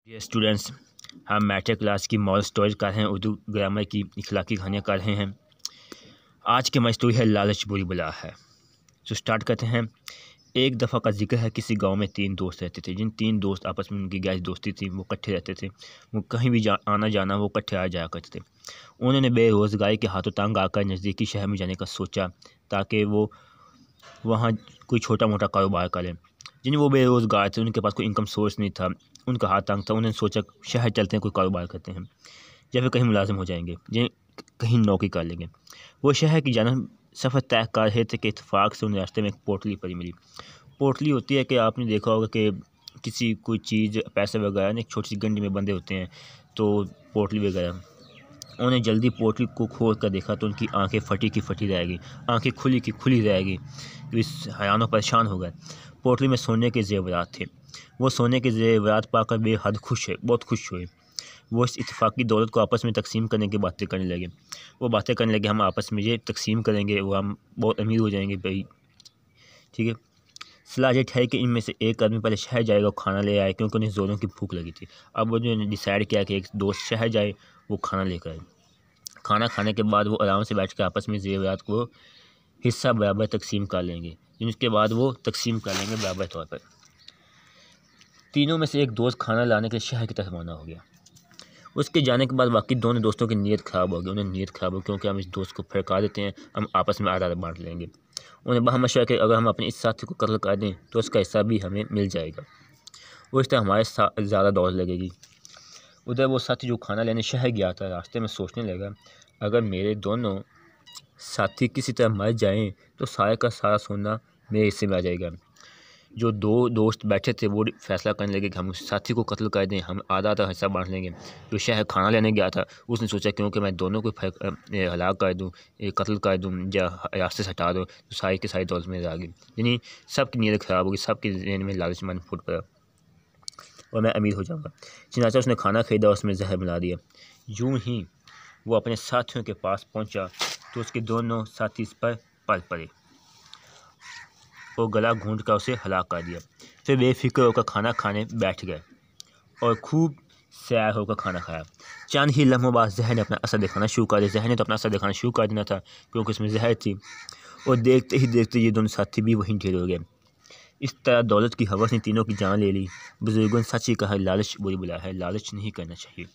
ये स्टूडेंट्स, हम matric class की मॉरल स्टोरीज कर रहे हैं, उर्दू ग्रामर की इखलाकी कहानियाँ कर रहे हैं। आज की हमारी स्टोरी है लालच बुरी बला है। तो स्टार्ट करते हैं। एक दफ़ा का जिक्र है, किसी गांव में 3 दोस्त रहते थे। जिन 3 दोस्त आपस में उनकी गहरी दोस्ती थी, वो इकट्ठे रहते थे। वो कहीं भी आना जाना वो इकट्ठे आ जाया करते थे। उन्होंने बेरोज़गारी के हाथों तंग आकर नज़दीकी शहर में जाने का सोचा, ताकि वो वहाँ कोई छोटा मोटा कारोबार करें। जिन वो बेरोज़गार थे, उनके पास कोई इनकम सोर्स नहीं था, उनका हाथ तंग था। उन्होंने सोचा शहर चलते हैं, कोई कारोबार करते हैं, या फिर कहीं मुलाजिम हो जाएंगे, या कहीं नौकरी कर लेंगे। वो शहर की जानब सफ़र तय कर रहे थे कि इत्तेफाक से उन्हें रास्ते में एक पोटली पड़ी मिली। पोटली होती है कि आपने देखा होगा कि किसी कोई चीज़ पैसे वगैरह ना एक छोटी सी गंडी में बंधे होते हैं, तो पोटली वगैरह। उन्हें जल्दी पोटली को खोल कर देखा तो उनकी आंखें फटी की फटी रह गई, आंखें खुली की खुली रह गई। तो इस हैरान और परेशान हो गए। पोटली में सोने के जेवरात थे। वो सोने के जेवरात पाकर बेहद खुश है, बहुत खुश हुए। वो इस इत्तेफाकी दौलत को आपस में तकसीम करने की बातें करने लगे। वो बातें करने लगे, हम आपस में ये तकसीम करेंगे, वो हम बहुत अमीर हो जाएंगे भाई, ठीक है। सलाह ये ठहरी कि इनमें से एक आदमी पहले शहर जाएगा, खाना ले आए, क्योंकि उन्हें ज़ोरों की भूख लगी थी। अब वो जो डिसाइड किया कि एक दोस्त शहर जाए, वो खाना लेकर आए। खाना खाने के बाद वो आराम से बैठ कर आपस में जेवरात को हिस्सा बराबर तकसीम कर लेंगे, जिसके बाद वो तकसीम कर लेंगे बराबर तौर पर। तीनों में से एक दोस्त खाना लाने के लिए शहर की तरफ रवाना हो गया। उसके जाने के बाद बाकी दोनों दोस्तों की नीयत ख़राब हो गई। उन्हें नीयत ख़राब हो, क्योंकि हम इस दोस्त को फड़का देते हैं, हम आपस में आधा बांट लेंगे। उन्हें बड़ा मशवरा कि अगर हम अपने इस साथी को कत्ल कर दें तो उसका हिस्सा भी हमें मिल जाएगा, वो इस तरह हमारे साथ ज़्यादा दौड़ लगेगी। उधर वो साथी जो खाना लेने शहर गया था, रास्ते में सोचने लगा, अगर मेरे दोनों साथी किसी तरह मर जाएं तो सारे का सारा सोना मेरे हिस्से में आ जाएगा। जो 2 दोस्त बैठे थे वो फैसला करने लगे कि हम उस साथी को कत्ल कर दें, हम आधा आधा हिस्सा बांट लेंगे। जो शहर खाना लेने गया था, उसने सोचा क्योंकि मैं दोनों को हलाक कर दूँ, कत्ल कर दूँ या रास्ते से हटा दूँ, तो सारी की सारी दौलत में आ गई। यानी सबकी नीयत ख़राब होगी, सबके ज़हन में लालच मन फूट पड़ा और मैं अमीर हो जाऊँगा। चनाचा उसने खाना खरीदा, उसमें जहर मिला दिया। यूँ ही वो अपने साथियों के पास पहुँचा तो उसके दोनों साथी इस पर पल पड़े और गला घूंट कर उसे हलाक कर दिया। फिर बेफिक्र होकर खाना खाने बैठ गए और खूब सैर होकर खाना खाया। चंद ही लम्हों बाद जहर ने अपना असर दिखाना शुरू कर दिया। जहर ने तो अपना असर दिखाना शुरू कर देना था, क्योंकि उसमें जहर थी, और देखते ही देखते ये दोनों साथी भी वहीं ढेर हो गए। इस तरह दौलत की हवस ने तीनों की जान ले ली। बुजुर्गों ने सच ही कहा, लालच बुरी बला है, लालच नहीं करना चाहिए।